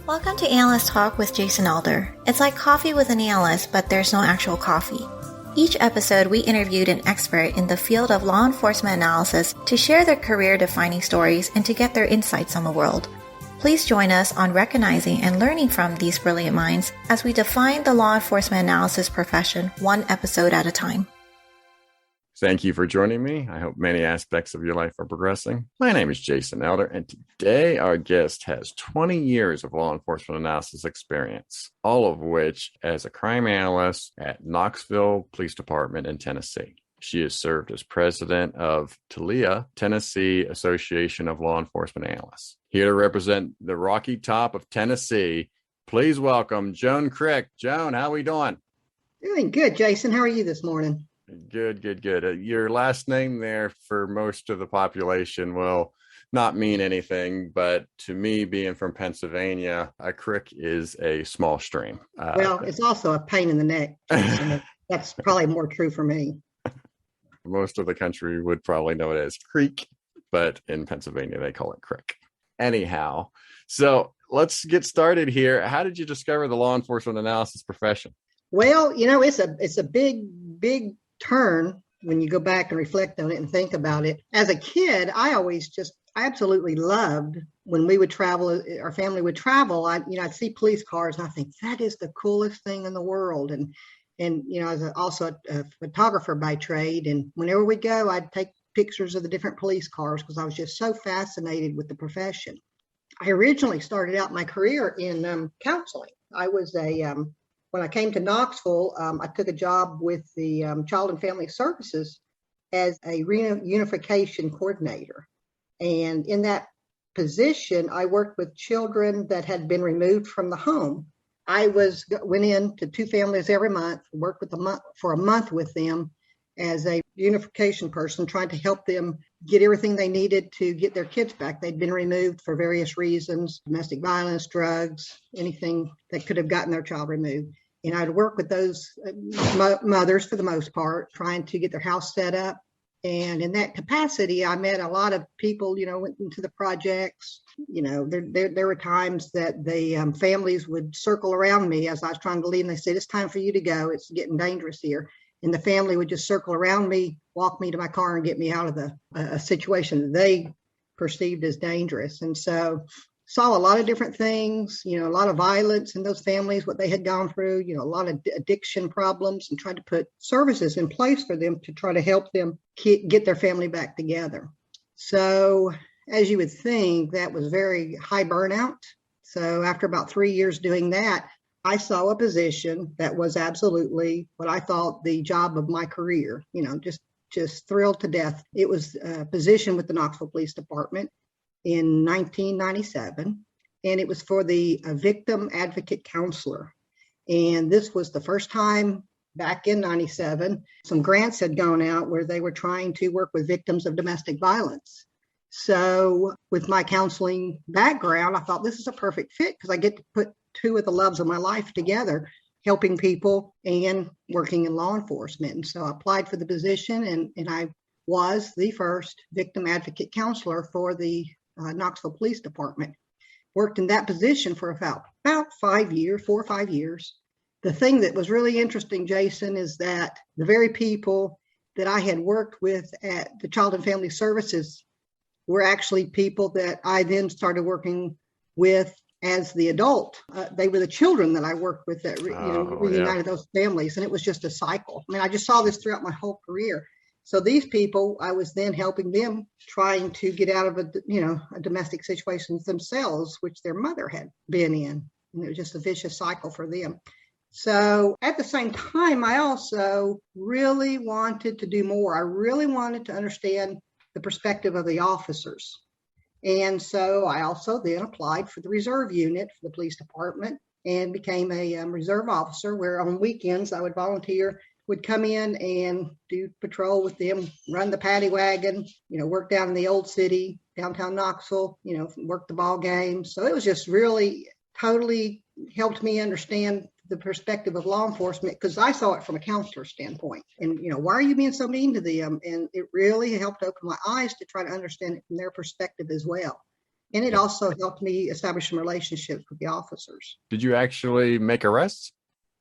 Welcome to Analyst Talk with Jason Alder. It's like coffee with an analyst, but there's no actual coffee. Each episode, we interviewed an expert in the field of law enforcement analysis to share their career-defining stories and to get their insights on the world. Please join us on recognizing and learning from these brilliant minds as we define the law enforcement analysis profession one episode at a time. Thank you for joining me. I hope many aspects of your life are progressing. My name is Jason Elder, and today our guest has 20 years of law enforcement analysis experience, all of which as a crime analyst at Knoxville Police Department in Tennessee. She has served as president of TALEA, Tennessee Association of Law Enforcement Analysts. Here to represent the Rocky Top of Tennessee, please welcome Jonne Crick. Jonne, how are we doing? Doing good, Jason. How are you this morning? Good. Your last name there for most of the population will not mean anything, but to me, being from Pennsylvania, a crick is a small stream. Well, it's also a pain in the neck. That's probably more true for me. Most of the country would probably know it as creek, but in Pennsylvania, they call it crick. Anyhow, so let's get started here. How did you discover the law enforcement analysis profession? Well, it's a big turn when you go back and reflect on it and think about it. As a kid, I absolutely loved when we would travel, our family would travel. I'd see police cars and I think that is the coolest thing in the world. And I was also a photographer by trade. And whenever we go, I'd take pictures of the different police cars because I was just so fascinated with the profession. I originally started out my career in counseling. When I came to Knoxville, I took a job with the Child and Family Services as a reunification coordinator. And in that position, I worked with children that had been removed from the home. I went in to two families every month, worked for a month with them as a unification person, trying to help them get everything they needed to get their kids back. They'd been removed for various reasons, domestic violence, drugs, anything that could have gotten their child removed. And I'd work with those mothers for the most part, trying to get their house set up. And in that capacity, I met a lot of people, went into the projects. There were times that the families would circle around me as I was trying to leave, and they said, "It's time for you to go. It's getting dangerous here." And the family would just circle around me, walk me to my car, and get me out of a situation that they perceived as dangerous. And so saw a lot of different things, a lot of violence in those families, what they had gone through, a lot of addiction problems, and tried to put services in place for them to try to help them get their family back together. So as you would think, that was very high burnout. So after about 3 years doing that, I saw a position that was absolutely what I thought the job of my career, just thrilled to death. It was a position with the Knoxville Police Department in 1997, and it was for the victim advocate counselor. And this was the first time back in 97, some grants had gone out where they were trying to work with victims of domestic violence. So with my counseling background, I thought this is a perfect fit because I get to put two of the loves of my life together, helping people and working in law enforcement. And so I applied for the position, and I was the first victim advocate counselor for the Knoxville Police Department. Worked in that position for about 4 or 5 years. The thing that was really interesting, Jason, is that the very people that I had worked with at the Child and Family Services were actually people that I then started working with as the adult. They were the children that I worked with that reunited those families, and it was just a cycle. I mean, I just saw this throughout my whole career. So these people, I was then helping them trying to get out of a domestic situation themselves, which their mother had been in. And it was just a vicious cycle for them. So at the same time, I also really wanted to do more. I really wanted to understand the perspective of the officers. And so I also then applied for the reserve unit for the police department and became a reserve officer, where on weekends I would volunteer, would come in and do patrol with them, run the paddy wagon, work down in the old city, downtown Knoxville, work the ball games. So it was just really totally helped me understand the perspective of law enforcement, because I saw it from a counselor standpoint. And, why are you being so mean to them? And it really helped open my eyes to try to understand it from their perspective as well. And it also helped me establish some relationships with the officers. Did you actually make arrests?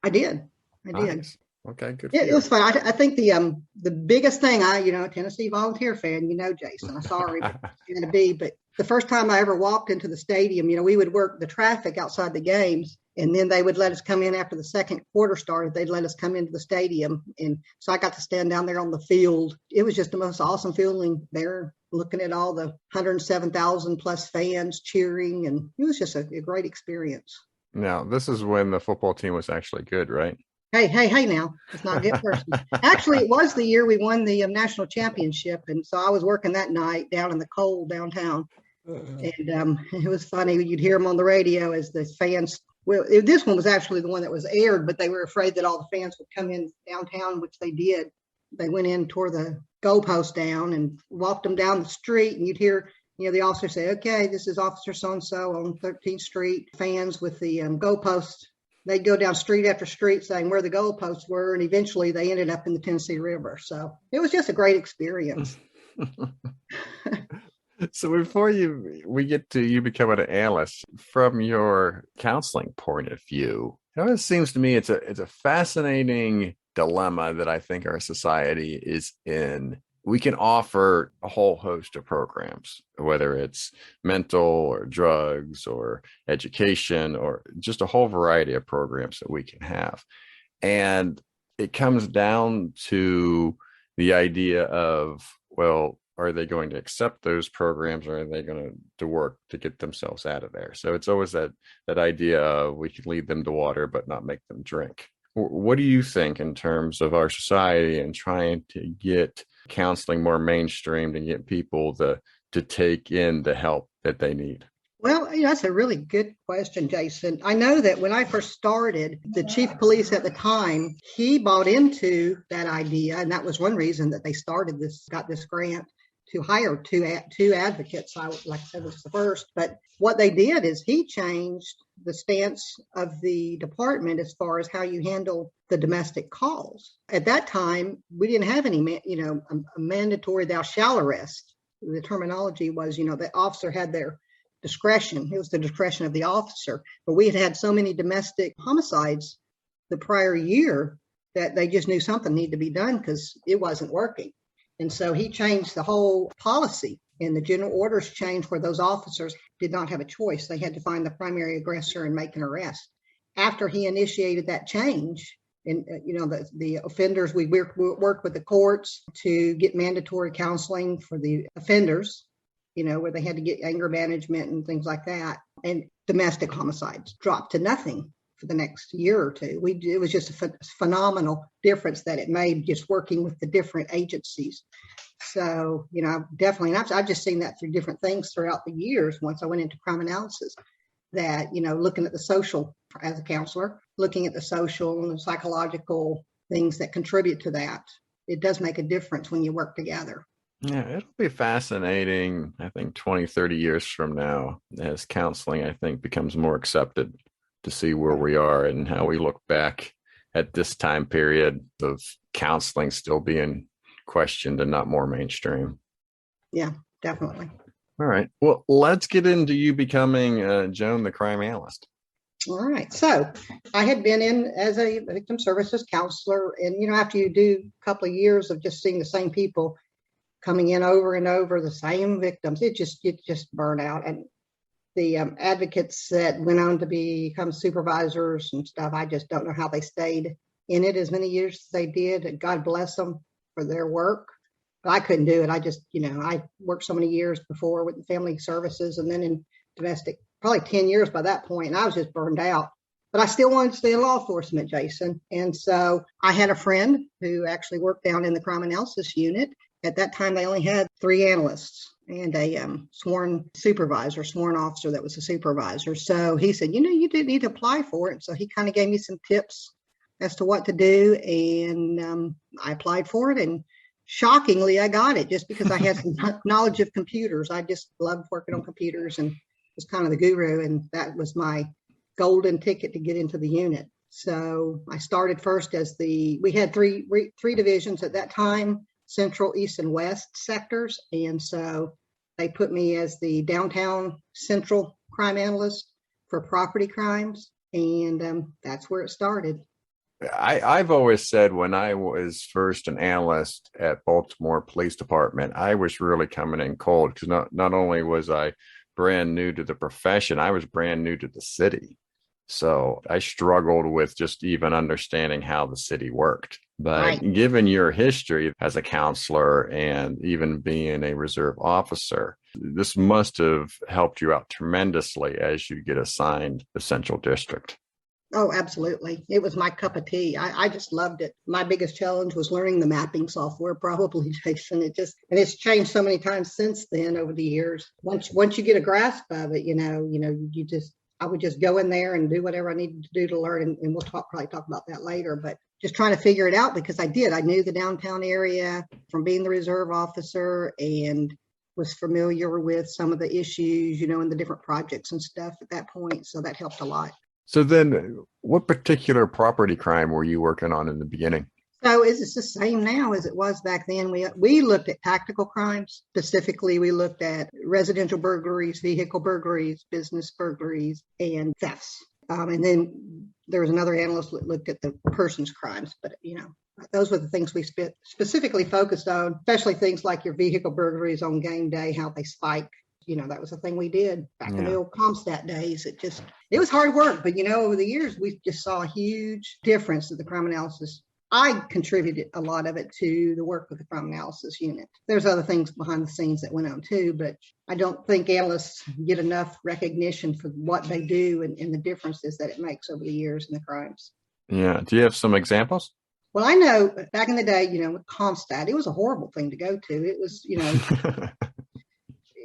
I did. Nice. Okay, good. It was fun. I think the biggest thing, Tennessee volunteer fan, Jason, I'm sorry, but it's going to be. But the first time I ever walked into the stadium, we would work the traffic outside the games, and then they would let us come in after the second quarter started. They'd let us come into the stadium, and so I got to stand down there on the field. It was just the most awesome feeling there, looking at all the 107,000 plus fans cheering, and it was just a great experience. Now, this is when the football team was actually good, right? Hey, now, let's not get personal. Actually, it was the year we won the national championship. And so I was working that night down in the cold downtown. And it was funny. You'd hear them on the radio as the fans. Well, this one was actually the one that was aired, but they were afraid that all the fans would come in downtown, which they did. They went in, tore the goalpost down and walked them down the street. And you'd hear, the officer say, okay, this is Officer so-and-so on 13th Street. Fans with the goalposts. They'd go down street after street saying where the goalposts were, and eventually they ended up in the Tennessee River. So it was just a great experience. So before we get to you becoming an analyst, from your counseling point of view, it seems to me it's a fascinating dilemma that I think our society is in. We can offer a whole host of programs, whether it's mental or drugs or education or just a whole variety of programs that we can have. And it comes down to the idea of, well, are they going to accept those programs, or are they going to work to get themselves out of there? So it's always that idea of we can lead them to water, but not make them drink. What do you think in terms of our society and trying to get counseling more mainstream and get people to take in the help that they need? Well, that's a really good question, Jason. I know that when I first started, the chief of police at the time, he bought into that idea. And that was one reason that they got this grant to hire two advocates. Like I said, was the first. But what they did is he changed the stance of the department as far as how you handle the domestic calls. At that time, we didn't have any, a mandatory thou shall arrest. The terminology was, the officer had their discretion. It was the discretion of the officer. But we had so many domestic homicides the prior year that they just knew something needed to be done because it wasn't working. And so he changed the whole policy, and the general orders changed where those officers did not have a choice. They had to find the primary aggressor and make an arrest. After he initiated that change, and the offenders, we worked with the courts to get mandatory counseling for the offenders, where they had to get anger management and things like that. And domestic homicides dropped to nothing for the next year or two. It was just a phenomenal difference that it made just working with the different agencies. So, definitely, and I've just seen that through different things throughout the years. Once I went into crime analysis, that, looking at the social as a counselor, looking at the social and the psychological things that contribute to that, it does make a difference when you work together. Yeah, it'll be fascinating, I think, 20, 30 years from now, as counseling, I think, becomes more accepted, to see where we are and how we look back at this time period of counseling still being questioned and not more mainstream. Yeah, definitely. All right. Well, let's get into you becoming Jonne, the crime analyst. All right. So I had been in as a victim services counselor. And, after you do a couple of years of just seeing the same people coming in over and over, the same victims, it just burned out. And the advocates that went on to become supervisors and stuff, I just don't know how they stayed in it as many years as they did. And God bless them for their work. But I couldn't do it. I just, I worked so many years before with the family services and then in domestic, probably 10 years by that point. And I was just burned out. But I still wanted to stay in law enforcement, Jason. And so I had a friend who actually worked down in the crime analysis unit. At that time, they only had 3 analysts and a sworn officer that was a supervisor. So he said, you didn't need to apply for it. So he kind of gave me some tips as to what to do. And I applied for it. And shockingly, I got it just because I had some knowledge of computers. I just loved working on computers and was kind of the guru. And that was my golden ticket to get into the unit. So I started first as we had three divisions at that time, Central, East, and West sectors. And so they put me as the downtown Central Crime Analyst for property crimes. And that's where it started. I've always said when I was first an analyst at Baltimore Police Department, I was really coming in cold because not only was I brand new to the profession, I was brand new to the city. So I struggled with just even understanding how the city worked. But given your history as a counselor and even being a reserve officer, this must have helped you out tremendously as you get assigned the Central District. Oh, absolutely. It was my cup of tea. I just loved it. My biggest challenge was learning the mapping software, probably, Jason. It's changed so many times since then over the years. Once you get a grasp of it, I would just go in there and do whatever I needed to do to learn. And we'll probably talk about that later, but just trying to figure it out because I knew the downtown area from being the reserve officer and was familiar with some of the issues, and the different projects and stuff at that point. So that helped a lot. So then what particular property crime were you working on in the beginning? So it's the same now as it was back then. We looked at tactical crimes. Specifically, we looked at residential burglaries, vehicle burglaries, business burglaries, and thefts. And then there was another analyst that looked at the person's crimes. But, those were the things we specifically focused on, especially things like your vehicle burglaries on game day, how they spike. That was the thing we did back in the old Comstat days. It was hard work, but over the years, we just saw a huge difference in the crime analysis. I contributed a lot of it to the work with the crime analysis unit. There's other things behind the scenes that went on too, but I don't think analysts get enough recognition for what they do and the differences that it makes over the years in the crimes. Yeah. Do you have some examples? Well, I know back in the day, with Comstat, it was a horrible thing to go to. It was,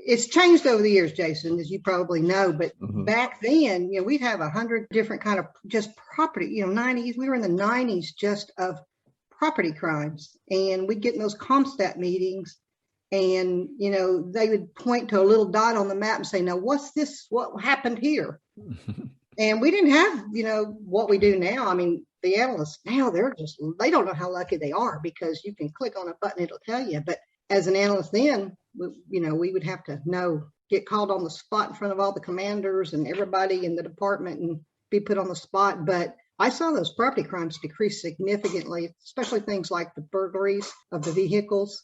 it's changed over the years, Jason, as you probably know. But back then, we'd have 100 different kind of just property, 90s. We were in the 90s just of property crimes. And we'd get in those Comstat meetings and, they would point to a little dot on the map and say, now, what's this? What happened here? And we didn't have, what we do now. I mean, the analysts now, they don't know how lucky they are because you can click on a button, it'll tell you. But as an analyst then, we would have to get called on the spot in front of all the commanders and everybody in the department and be put on the spot. But I saw those property crimes decrease significantly, especially things like the burglaries of the vehicles,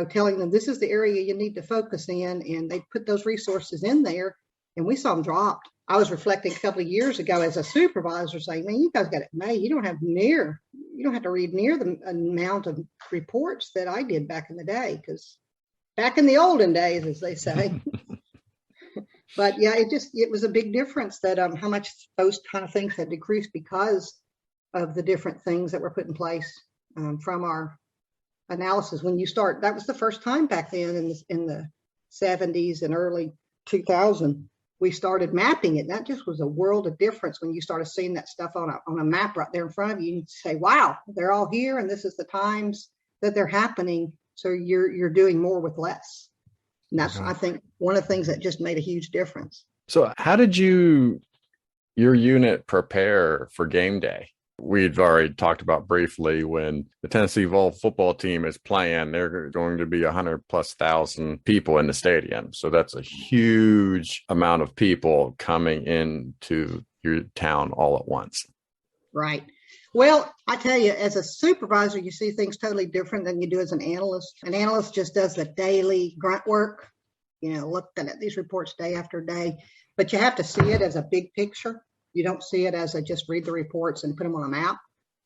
telling them this is the area you need to focus in. And they put those resources in there and we saw them dropped. I was reflecting a couple of years ago as a supervisor saying, man, you guys got it made. You don't have to read near the amount of reports that I did back in the day, because back in the olden days, as they say. But yeah, it was a big difference that how much those kind of things had decreased because of the different things that were put in place from our analysis. When you start, that was the first time back then in the 70s and early 2000. We started mapping it. That just was a world of difference when you started seeing that stuff on a map right there in front of you. You say, wow, they're all here and this is the times that they're happening. So you're doing more with less. And that's, I think, one of the things that just made a huge difference. So how did your unit prepare for game day? We've already talked about briefly when the Tennessee Vol football team is playing, there are going to be 100,000+ people in the stadium. So that's a huge amount of people coming into your town all at once. Right. Well, I tell you, as a supervisor, you see things totally different than you do as an analyst. An analyst just does the daily grunt work, looking at these reports day after day, but you have to see it as a big picture. You don't see it as just read the reports and put them on a map.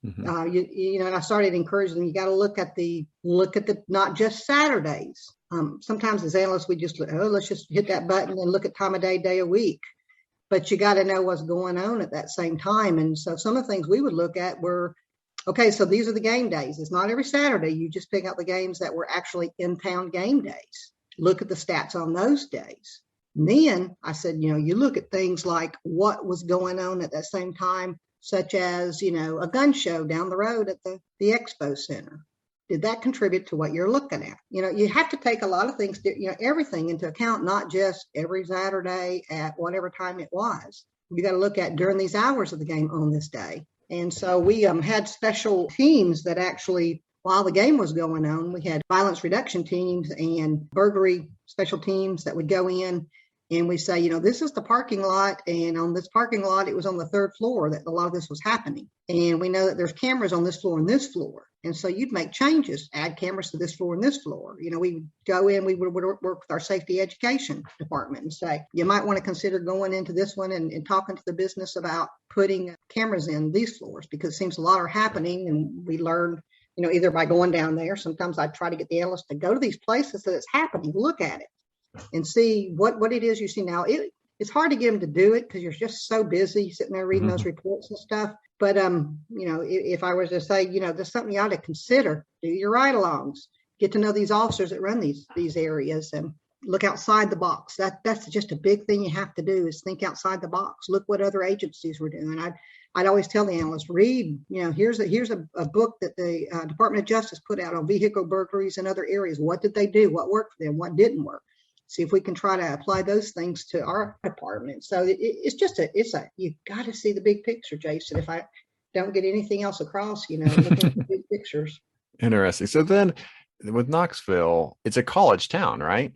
Mm-hmm. And I started encouraging them. You got to look at the not just Saturdays. Sometimes as analysts, we just let's just hit that button and look at time of day of week. But you got to know what's going on at that same time. And so some of the things we would look at were, okay, so these are the game days. It's not every Saturday. You just pick out the games that were actually in town game days. Look at the stats on those days. And then I said, you look at things like what was going on at that same time, such as, a gun show down the road at the expo center. Did that contribute to what you're looking at? You have to take a lot of things, everything into account, not just every Saturday at whatever time it was. You got to look at during these hours of the game on this day. And so we had special teams that actually, while the game was going on, we had violence reduction teams and burglary special teams that would go in and we say, this is the parking lot. And on this parking lot, it was on the third floor that a lot of this was happening. And we know that there's cameras on this floor and this floor. And so you'd make changes, add cameras to this floor and this floor. We would go in, we would work with our safety education department and say, you might want to consider going into this one and talking to the business about putting cameras in these floors, because it seems a lot are happening. And we learned, either by going down there, sometimes I try to get the analysts to go to these places that it's happening, look at it and see what it is you see now. It's hard to get them to do it because you're just so busy sitting there reading those reports and stuff. But, if I was to say, there's something you ought to consider, do your ride-alongs, get to know these officers that run these areas and look outside the box. That's just a big thing you have to do, is think outside the box. Look what other agencies were doing. I'd always tell the analysts, read, here's a book that the Department of Justice put out on vehicle burglaries and other areas. What did they do? What worked for them? What didn't work? See if we can try to apply those things to our department. So it's you got to see the big picture, Jason. If I don't get anything else across, looking at the big pictures. Interesting. So then with Knoxville, it's a college town, right?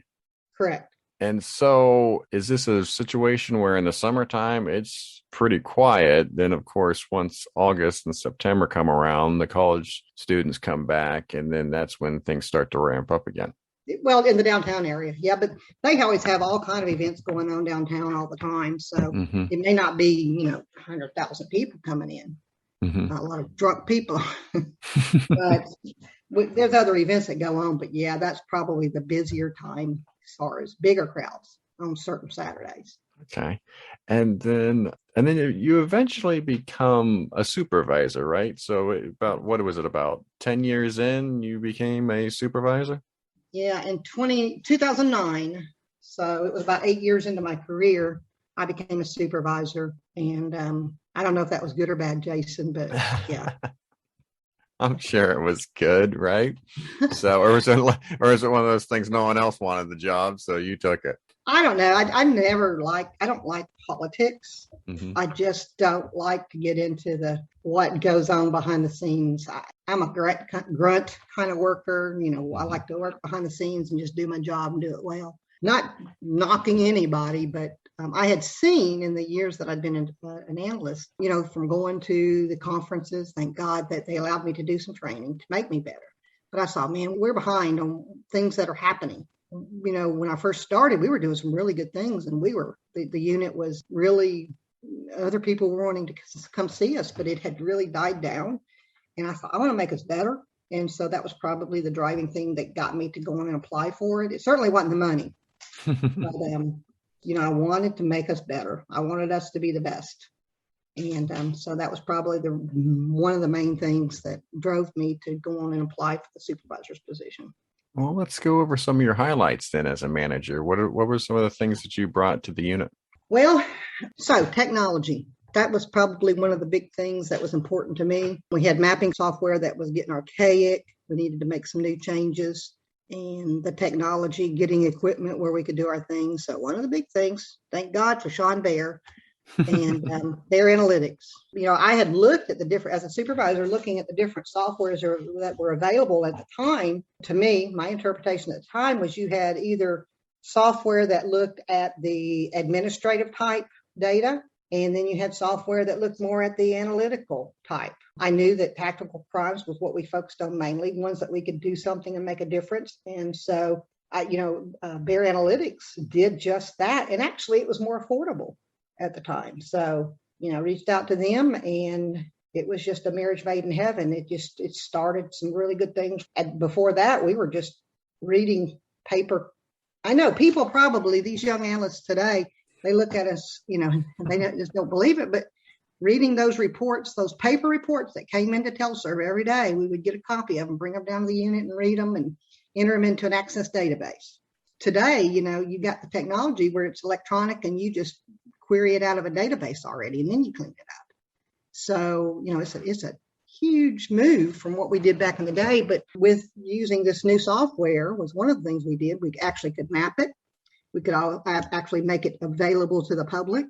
Correct. And so is this a situation where in the summertime, it's pretty quiet? Then, of course, once August and September come around, the college students come back, and then that's when things start to ramp up again. Well, in the downtown area, yeah, but they always have all kind of events going on downtown all the time. So it may not be, 100,000 people coming in, a lot of drunk people, but there's other events that go on. But yeah, that's probably the busier time as far as bigger crowds on certain Saturdays. Okay. And then you eventually become a supervisor, right? So about 10 years in, you became a supervisor? Yeah, in 2009, so it was about 8 years into my career, I became a supervisor. And I don't know if that was good or bad, Jason, but yeah. I'm sure it was good, right? So, or is it one of those things no one else wanted the job, so you took it? I don't know. I don't like politics. I just don't like to get into what goes on behind the scenes. I'm a grunt kind of worker. I like to work behind the scenes and just do my job and do it well. Not knocking anybody, but I had seen in the years that I'd been an analyst, from going to the conferences, thank God that they allowed me to do some training to make me better. But I saw, man, we're behind on things that are happening. When I first started, we were doing some really good things, and the unit was really, other people were wanting to come see us, but it had really died down. And I thought, I want to make us better. And so that was probably the driving thing that got me to go in and apply for it. It certainly wasn't the money, but I wanted to make us better. I wanted us to be the best. And so that was probably one of the main things that drove me to go on and apply for the supervisor's position. Well, let's go over some of your highlights then as a manager. What were some of the things that you brought to the unit? Well, so technology. That was probably one of the big things that was important to me. We had mapping software that was getting archaic. We needed to make some new changes. And the technology, getting equipment where we could do our things. So one of the big things, thank God for Sean Baer and their analytics. I had looked at as a supervisor, looking at the different softwares that were available at the time. To me, my interpretation at the time was you had either software that looked at the administrative type data, and then you had software that looked more at the analytical type. I knew that tactical crimes was what we focused on mainly, ones that we could do something and make a difference. And so, Bear Analytics did just that. And actually, it was more affordable at the time. So, reached out to them, and it was just a marriage made in heaven. It started some really good things. And before that, we were just reading paper. I know people probably, these young analysts today, they look at us, and they just don't believe it, but reading those reports, those paper reports that came into TeleServe every day, we would get a copy of them, bring them down to the unit and read them and enter them into an Access database. Today, you got the technology where it's electronic and you just query it out of a database already, and then you clean it up. So, it's a huge move from what we did back in the day, but with using this new software was one of the things we did. We actually could map it. We could actually make it available to the public.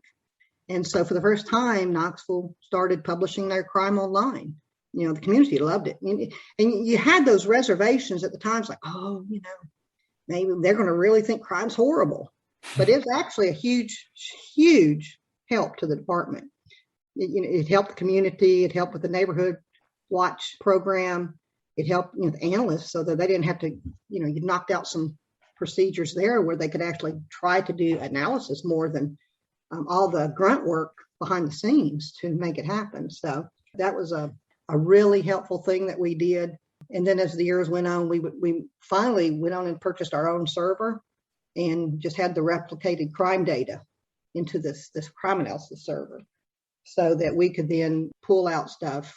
And so for the first time, Knoxville started publishing their crime online. The community loved it. And you had those reservations at the times like, oh, maybe they're going to really think crime's horrible. But it's actually a huge, huge help to the department. It helped the community. It helped with the neighborhood watch program. It helped the analysts so that they didn't have to, you knocked out some procedures there where they could actually try to do analysis more than all the grunt work behind the scenes to make it happen. So that was a really helpful thing that we did. And then as the years went on, we finally went on and purchased our own server and just had the replicated crime data into this crime analysis server so that we could then pull out stuff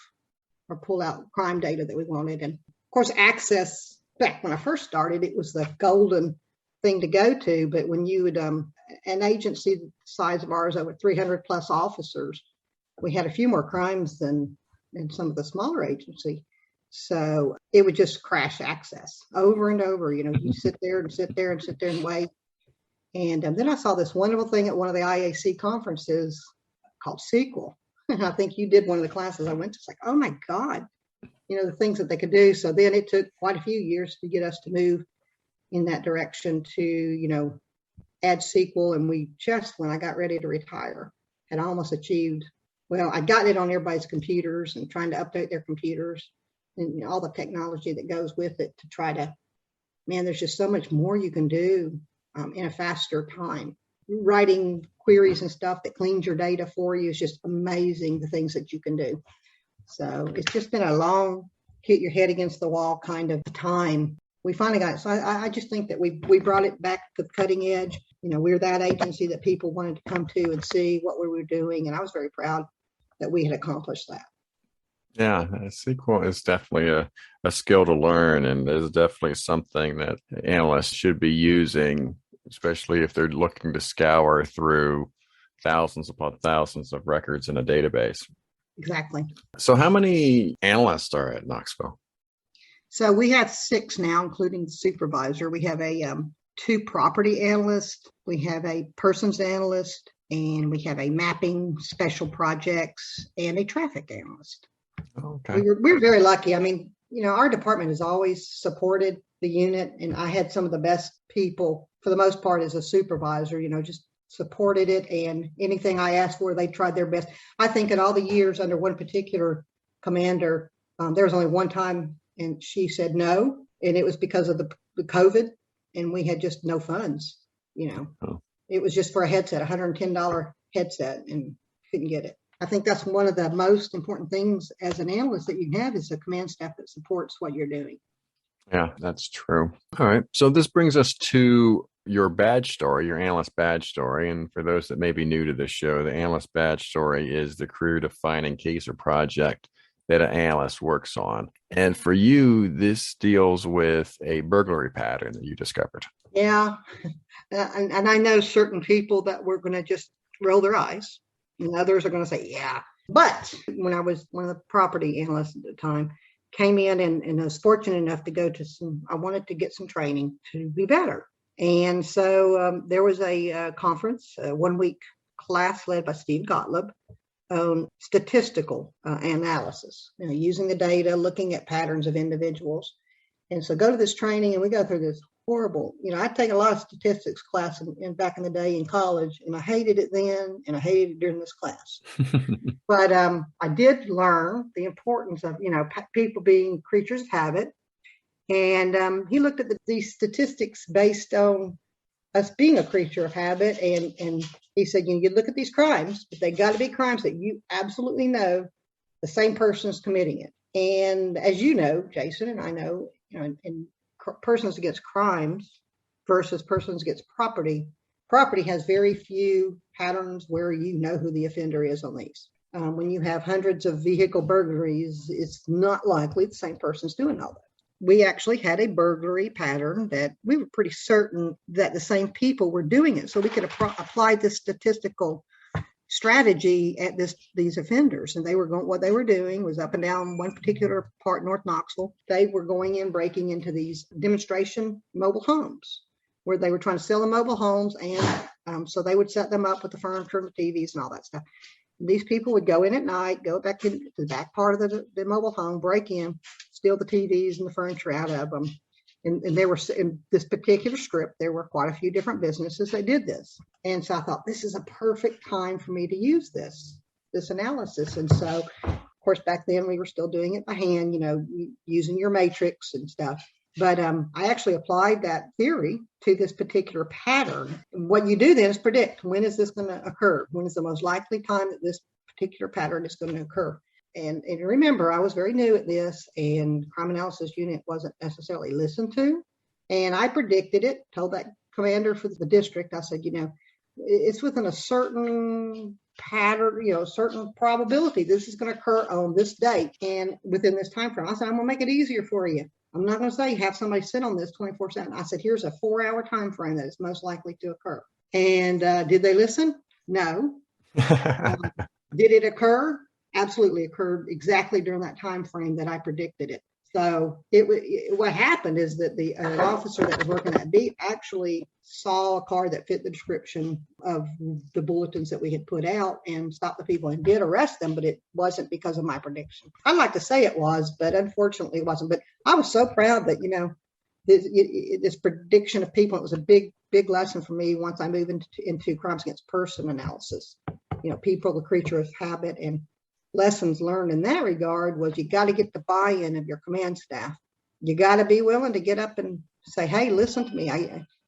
or pull out crime data that we wanted. And of course, access, back when I first started, it was the golden thing to go to. But when you would, an agency the size of ours, over 300 plus officers, we had a few more crimes than some of the smaller agency. So it would just crash access over and over. You sit there and wait. And then I saw this wonderful thing at one of the IAC conferences called SQL. And I think you did one of the classes I went to. It's like, oh my God, the things that they could do. So then it took quite a few years to get us to move in that direction to, add SQL. And we just, when I got ready to retire, had almost achieved, I got it on everybody's computers and trying to update their computers and all the technology that goes with it to try to, there's just so much more you can do in a faster time. Writing queries and stuff that cleans your data for you is just amazing, the things that you can do. So it's just been a long, hit your head against the wall kind of time. We finally got it. So I just think that we brought it back to the cutting edge. We're that agency that people wanted to come to and see what we were doing. And I was very proud that we had accomplished that. Yeah, SQL is definitely a skill to learn, and is definitely something that analysts should be using, especially if they're looking to scour through thousands upon thousands of records in a database. Exactly. So how many analysts are at Knoxville? So we have 6 now, including the supervisor. We have a 2 property analysts. We have a persons analyst, and we have a mapping special projects and a traffic analyst. Okay. We're very lucky. Our department has always supported the unit, and I had some of the best people, for the most part, as a supervisor, just supported it, and anything I asked for, they tried their best. I think in all the years under one particular commander, there was only one time, and she said no, and it was because of the COVID, and we had just no funds, Oh. It was just for a headset, $110 headset, and couldn't get it. I think that's one of the most important things as an analyst that you have is a command staff that supports what you're doing. Yeah, that's true. All right. So this brings us to your badge story, your analyst badge story. And for those that may be new to this show, the analyst badge story is the career-defining case or project that an analyst works on. And for you, this deals with a burglary pattern that you discovered. Yeah. And I know certain people that were going to just roll their eyes. And others are going to say, yeah. But when I was one of the property analysts at the time, came in and I was fortunate enough to go to I wanted to get some training to be better. And so there was a conference, a 1-week class led by Steve Gottlieb on statistical analysis, using the data, looking at patterns of individuals. And so go to this training and we go through this horrible, I'd take a lot of statistics class in back in the day in college, and I hated it then and I hated it during this class. But I did learn the importance of, people being creatures of habit. And he looked at these statistics based on us being a creature of habit. And he said, you look at these crimes, but they got to be crimes that you absolutely know the same person is committing it. And as you know, Jason, and I know, in persons against crimes versus persons against property has very few patterns where you know who the offender is on these. When you have hundreds of vehicle burglaries, it's not likely the same person's doing all that. We actually had a burglary pattern that we were pretty certain that the same people were doing it. So we could apply this statistical strategy at these offenders. And what they were doing was up and down one particular part, North Knoxville. They were going in, breaking into these demonstration mobile homes where they were trying to sell the mobile homes and So they would set them up with the furniture and the TVs and all that stuff. These people would go in at night, go back into the back part of the mobile home, break in, steal the TVs and the furniture out of them. And there were, in this particular script, there were quite a few different businesses that did this. And so I thought, this is a perfect time for me to use this analysis. And so, of course, back then we were still doing it by hand, using your matrix and stuff. But I actually applied that theory to this particular pattern. What you do then is predict, when is this going to occur? When is the most likely time that this particular pattern is going to occur? And remember, I was very new at this, and Crime Analysis Unit wasn't necessarily listened to. And I predicted it, told that commander for the district, I said, it's within a certain pattern, certain probability this is going to occur on this date and within this time frame. I said, I'm going to make it easier for you. I'm not going to say have somebody sit on this 24/7. I said, here's a 4-hour time frame that is most likely to occur. And did they listen? No. Did it occur? Absolutely occurred exactly during that time frame that I predicted it. So what happened is that the officer that was working that beat actually saw a car that fit the description of the bulletins that we had put out and stopped the people and did arrest them, but it wasn't because of my prediction. I'd like to say it was, but unfortunately it wasn't. But I was so proud that, this prediction of people, it was a big, big lesson for me once I moved into crimes against person analysis. People, the creature of habit, and lessons learned in that regard was you got to get the buy-in of your command staff. You got to be willing to get up and say, hey, listen to me.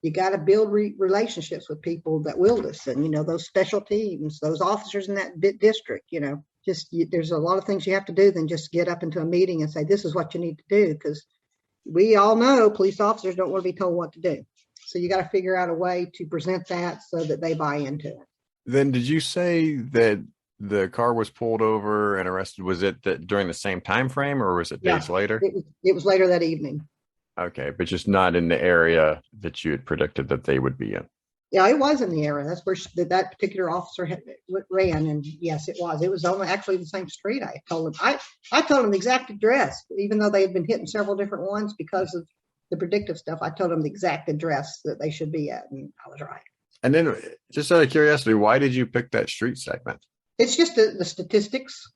You got to build relationships with people that will listen, those special teams, those officers in that district, there's a lot of things you have to do than just get up into a meeting and say, this is what you need to do. Because we all know police officers don't want to be told what to do. So you got to figure out a way to present that so that they buy into it. Then did you say that the car was pulled over and arrested? Was it during the same time frame, or was it days later? It was later that evening. Okay, but just not in the area that you had predicted that they would be in. Yeah, it was in the area. That's where that particular officer ran, and yes, it was. It was only actually the same street. I told him. I told him the exact address, even though they had been hitting several different ones because of the predictive stuff. I told them the exact address that they should be at, and I was right. And then, just out of curiosity, why did you pick that street segment? It's just the statistics.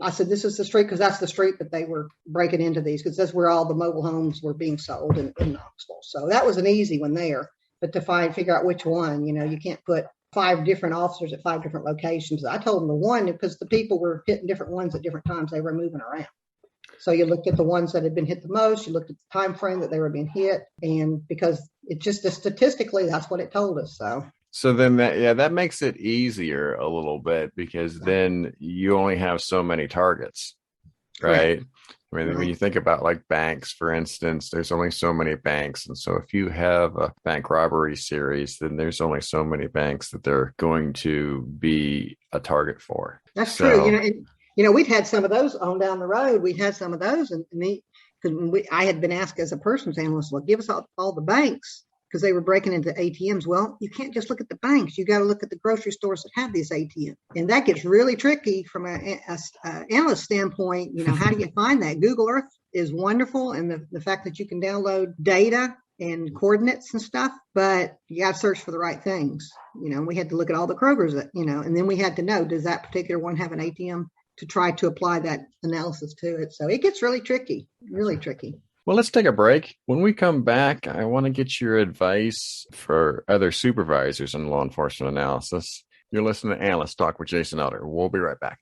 I said, this is the street because that's the street that they were breaking into these, because that's where all the mobile homes were being sold in Knoxville. So that was an easy one there. But to figure out which one, you can't put 5 different officers at 5 different locations. I told them the one because the people were hitting different ones at different times. They were moving around. So you looked at the ones that had been hit the most. You looked at the time frame that they were being hit. And because it just statistically, that's what it told us. So then that makes it easier a little bit, because then you only have so many targets, right? I mean, when you think about like banks, for instance, there's only so many banks. And so if you have a bank robbery series, then there's only so many banks that they're going to be a target for. That's true. We've had some of those on down the road. We had some of those. And I had been asked as a persons analyst, well, give us all the banks, because they were breaking into ATMs. Well, you can't just look at the banks. You got to look at the grocery stores that have these ATMs. And that gets really tricky from an analyst standpoint. How do you find that? Google Earth is wonderful. And the fact that you can download data and coordinates and stuff, but you got to search for the right things. We had to look at all the Krogers and then we had to know, does that particular one have an ATM, to try to apply that analysis to it. So it gets really tricky, really tricky. Well, let's take a break. When we come back, I want to get your advice for other supervisors in law enforcement analysis. You're listening to Analyst Talk with Jason Elder. We'll be right back.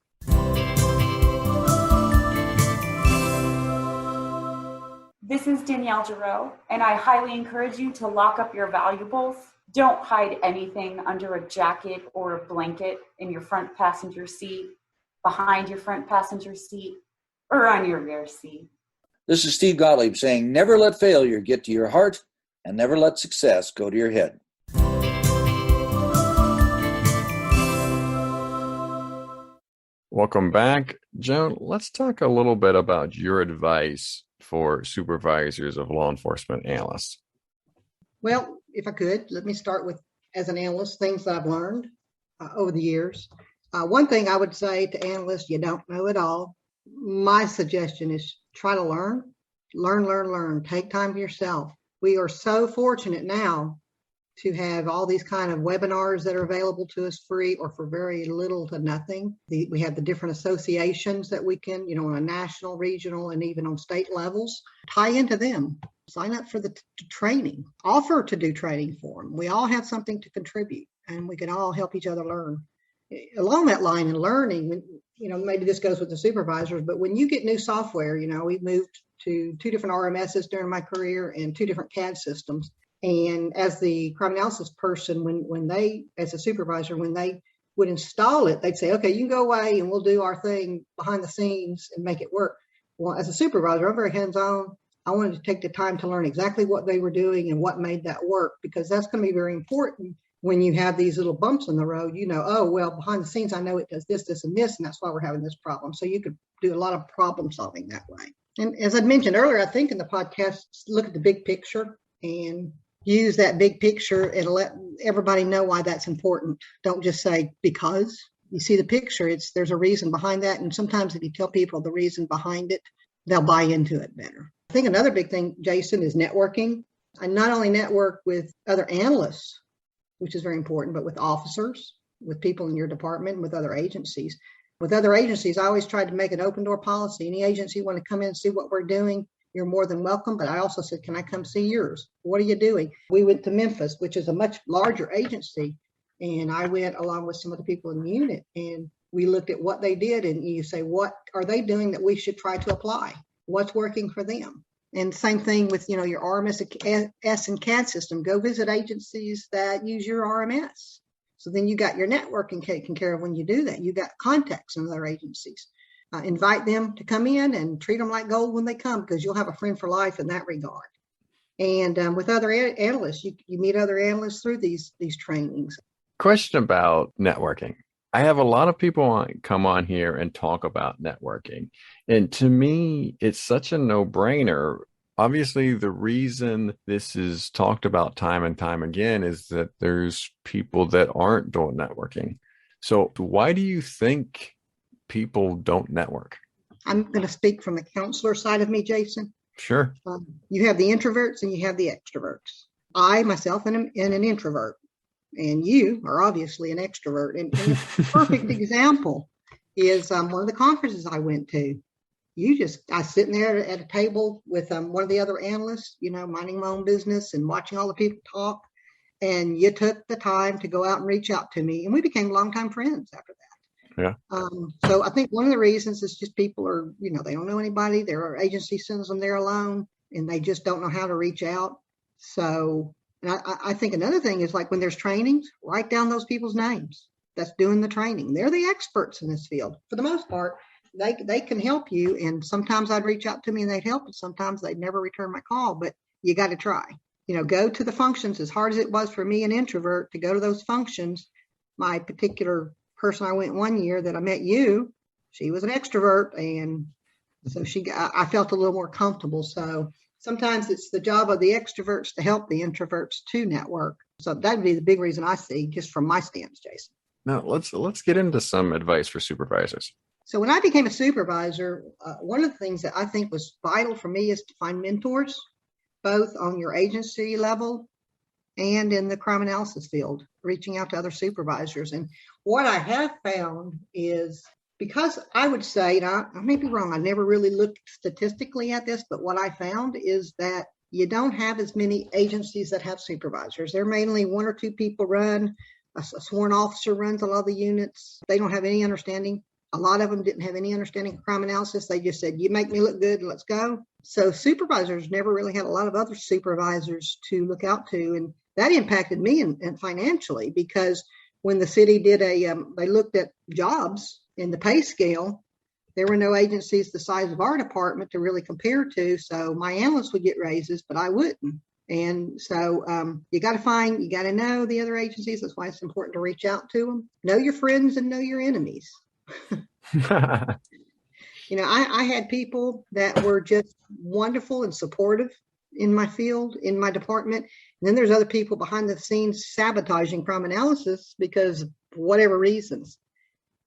This is Danielle Giraud, and I highly encourage you to lock up your valuables. Don't hide anything under a jacket or a blanket in your front passenger seat, behind your front passenger seat, or on your rear seat. This is Steve Gottlieb saying, never let failure get to your heart and never let success go to your head. Welcome back. Joan, let's talk a little bit about your advice for supervisors of law enforcement analysts. Well, if I could, let me start with, as an analyst, things that I've learned over the years. One thing I would say to analysts, you don't know it all. My suggestion is try to learn. Take time to yourself. We are so fortunate now to have all these kind of webinars that are available to us free or for very little to nothing. We have the different associations that we can, on a national, regional, and even on state levels, tie into them. Sign up for the training, offer to do training for them. We all have something to contribute, and we can all help each other learn. Along that line in learning, maybe this goes with the supervisors, but when you get new software, we've moved to 2 different RMSs during my career and 2 different CAD systems. And as the crime analysis person, when they, as a supervisor, when they would install it, they'd say, okay, you can go away and we'll do our thing behind the scenes and make it work. Well, as a supervisor, I'm very hands-on. I wanted to take the time to learn exactly what they were doing and what made that work, because that's going to be very important when you have these little bumps in the road. Oh, well, behind the scenes, I know it does this, this, and this, and that's why we're having this problem. So you could do a lot of problem solving that way. And as I mentioned earlier, I think in the podcast, look at the big picture and use that big picture and let everybody know why that's important. Don't just say because. You see the picture, there's a reason behind that. And sometimes if you tell people the reason behind it, they'll buy into it better. I think another big thing, Jason, is networking. I not only network with other analysts, which is very important, but with officers, with people in your department, and with other agencies. With other agencies, I always tried to make an open door policy. Any agency want to come in and see what we're doing, you're more than welcome. But I also said, can I come see yours? What are you doing? We went to Memphis, which is a much larger agency. And I went along with some of the people in the unit, and we looked at what they did. And you say, what are they doing that we should try to apply? What's working for them? And same thing with, your RMS and CAD system. Go visit agencies that use your RMS. So then you got your networking taken care of when you do that. You got contacts in other agencies. Invite them to come in and treat them like gold when they come, because you'll have a friend for life in that regard. And with other analysts, you meet other analysts through these trainings. Question about networking. I have a lot of people come on here and talk about networking. And to me, it's such a no-brainer. Obviously, the reason this is talked about time and time again is that there's people that aren't doing networking. So why do you think people don't network? I'm going to speak from the counselor side of me, Jason. Sure. You have the introverts and you have the extroverts. I, myself, am an introvert. And you are obviously an extrovert. And a perfect example is one of the conferences I went to. I was sitting there at a table with one of the other analysts, minding my own business and watching all the people talk. And you took the time to go out and reach out to me. And we became longtime friends after that. Yeah. So I think one of the reasons is just people are, they don't know anybody. Their agency sends them there alone, and they just don't know how to reach out. So, and I think another thing is, like, when there's trainings, write down those people's names that's doing the training. They're the experts in this field. For the most part, they can help you. And sometimes I'd reach out to me and they'd help, and sometimes they'd never return my call, but you got to try. Go to the functions. As hard as it was for me, an introvert, to go to those functions. My particular person I went one year that I met you, she was an extrovert, and so I felt a little more comfortable. So sometimes it's the job of the extroverts to help the introverts to network. So that'd be the big reason I see, just from my stance, Jason. Now let's get into some advice for supervisors. So when I became a supervisor, one of the things that I think was vital for me is to find mentors, both on your agency level and in the crime analysis field, reaching out to other supervisors. And what I have found is, because I would say, and I may be wrong, I never really looked statistically at this, but what I found is that you don't have as many agencies that have supervisors. They're mainly 1 or 2 people run. A sworn officer runs a lot of the units. They don't have any understanding. A lot of them didn't have any understanding of crime analysis. They just said, you make me look good, let's go. So supervisors never really had a lot of other supervisors to look out to. And that impacted me and financially, because when the city did they looked at jobs in the pay scale, there were no agencies the size of our department to really compare to. So my analysts would get raises, but I wouldn't. And so you got to know the other agencies. That's why it's important to reach out to them. Know your friends and know your enemies. I had people that were just wonderful and supportive in my field, in my department. And then there's other people behind the scenes sabotaging crime analysis because of whatever reasons.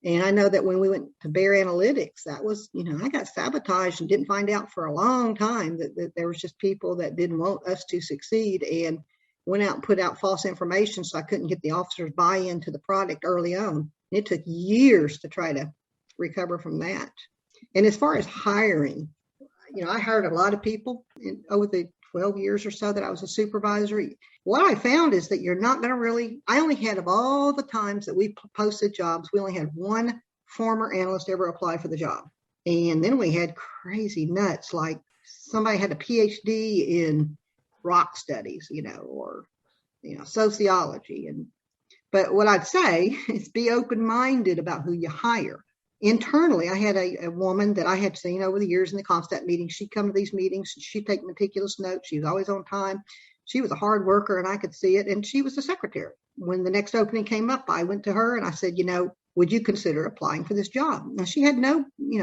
And I know that when we went to Bear Analytics, that was, I got sabotaged and didn't find out for a long time that there was just people that didn't want us to succeed. And went out and put out false information, so I couldn't get the officers buy-in to the product early on. It took years to try to recover from that. And as far as hiring, I hired a lot of people over the 12 years or so that I was a supervisor. What I found is that you're not going to really, I only had, of all the times that we posted jobs, we only had one former analyst ever apply for the job. And then we had crazy nuts, like somebody had a PhD in rock studies, or, sociology. But what I'd say is be open-minded about who you hire. Internally, I had a woman that I had seen over the years in the Comstat meetings. She'd come to these meetings. She'd take meticulous notes. She was always on time. She was a hard worker, and I could see it. And she was the secretary. When the next opening came up, I went to her and I said, would you consider applying for this job? Now, she had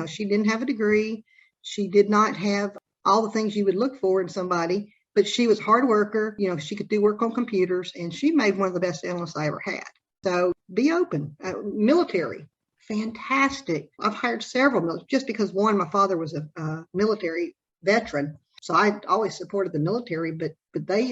she didn't have a degree. She did not have all the things you would look for in somebody, but she was a hard worker. She could do work on computers, and she made one of the best analysts I ever had. So be open. Military. Fantastic. I've hired several just because my father was a military veteran. So I always supported the military, but they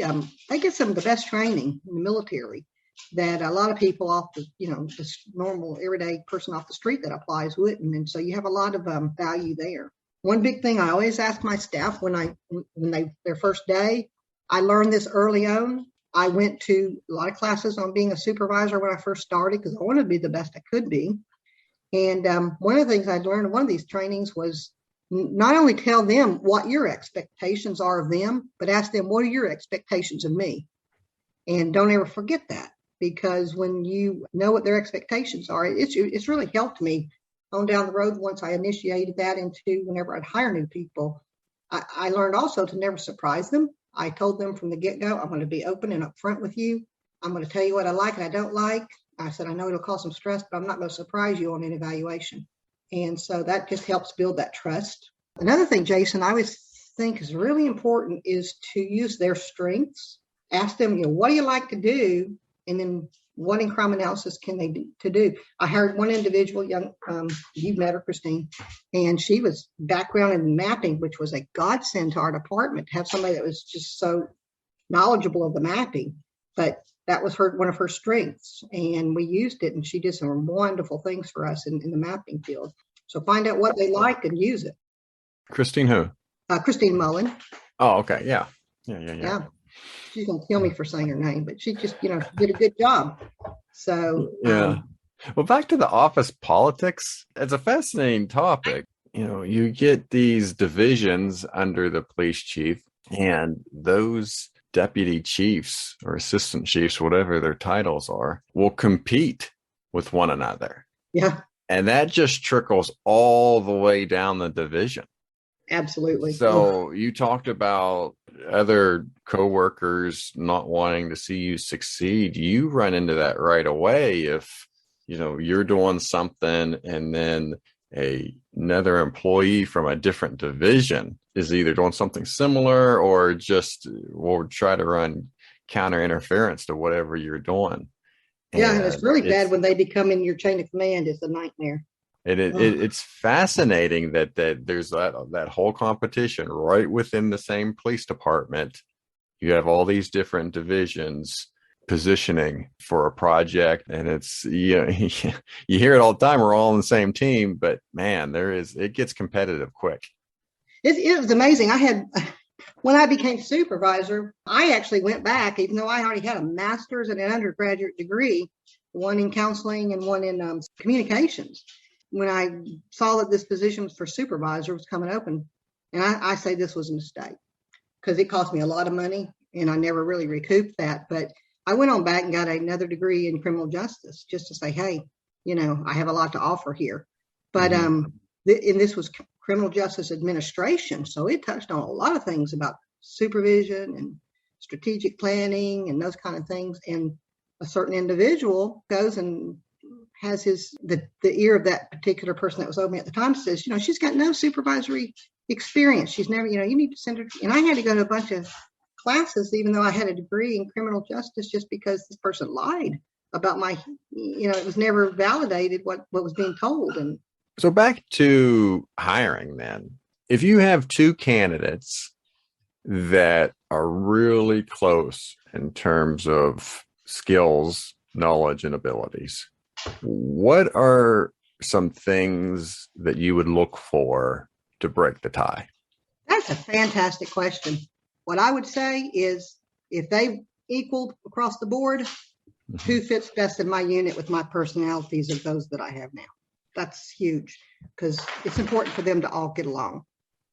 get some of the best training in the military that a lot of people off the, the normal everyday person off the street that applies wouldn't. And so you have a lot of value there. One big thing I always ask my staff their first day, I learned this early on. I went to a lot of classes on being a supervisor when I first started because I wanted to be the best I could be. And one of the things I learned in one of these trainings was not only tell them what your expectations are of them, but ask them, what are your expectations of me? And don't ever forget that, because when you know what their expectations are, it's really helped me on down the road. Once I initiated that into whenever I'd hire new people, I learned also to never surprise them. I told them from the get-go, I'm going to be open and upfront with you. I'm going to tell you what I like and I don't like. I said, I know it'll cause some stress, but I'm not going to surprise you on an evaluation. And so that just helps build that trust. Another thing, Jason, I always think is really important is to use their strengths. Ask them, what do you like to do? And then what in crime analysis can they do? I hired one individual, you've met her, Christine, and she was background in mapping, which was a godsend to our department to have somebody that was just so knowledgeable of the mapping. But that was one of her strengths, and we used it, and she did some wonderful things for us in the mapping field. So find out what they like and use it. Christine who? Christine Mullen. Oh, okay. Yeah. She's going to kill me for saying her name, but she just, did a good job. So, yeah. Well, back to the office politics. It's a fascinating topic. You get these divisions under the police chief, and those deputy chiefs or assistant chiefs, whatever their titles are, will compete with one another. Yeah. And that just trickles all the way down the division. Absolutely. So you talked about other coworkers not wanting to see you succeed. You run into that right away if, you're doing something and then another employee from a different division is either doing something similar or just will try to run counter interference to whatever you're doing. Yeah, and it's really bad when they become in your chain of command. It's a nightmare. It's fascinating that there's that whole competition right within the same police department. You have all these different divisions positioning for a project, and it's you hear it all the time. We're all on the same team, but man, it gets competitive quick. It was amazing. When I became supervisor, I actually went back, even though I already had a master's and an undergraduate degree, one in counseling and one in communications. When I saw that this position for supervisor was coming open, and I say this was a mistake because it cost me a lot of money and I never really recouped that. But I went on back and got another degree in criminal justice just to say, hey, I have a lot to offer here. But and this was criminal justice administration. So it touched on a lot of things about supervision and strategic planning and those kind of things. And a certain individual goes and has the ear of that particular person that was over me at the time says, she's got no supervisory experience. She's never, you need to send her. And I had to go to a bunch of classes, even though I had a degree in criminal justice, just because this person lied about my, it was never validated what was being told. And so back to hiring then, if you have two candidates that are really close in terms of skills, knowledge, and abilities. What are some things that you would look for to break the tie? That's a fantastic question. What I would say is if they equal across the board, who fits best in my unit with my personalities of those that I have now? That's huge because it's important for them to all get along.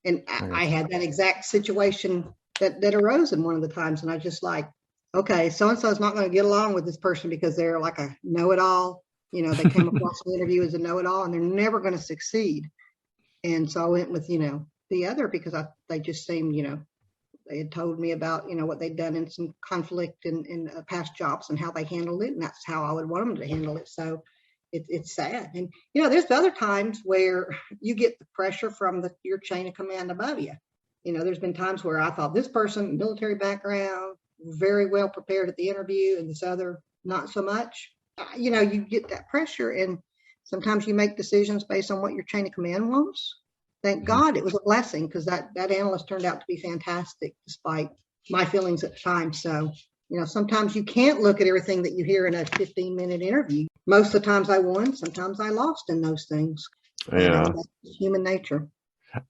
And I had that exact situation that arose in one of the times. And I just like, okay, so-and-so is not going to get along with this person because they're like a know-it-all. You know, they came across the interview as a know-it-all and they're never going to succeed. And so I went with, the other because they just seemed, they had told me about, what they'd done in some conflict in past jobs and how they handled it. And that's how I would want them to handle it. So it's sad. And, there's other times where you get the pressure from your chain of command above you. There's been times where I thought this person, military background, very well prepared at the interview, and this other, not so much. You get that pressure, and sometimes you make decisions based on what your chain of command wants. Thank God it was a blessing because that analyst turned out to be fantastic despite my feelings at the time. So, sometimes you can't look at everything that you hear in a 15-minute interview. Most of the times I won, sometimes I lost in those things. Yeah. That's human nature.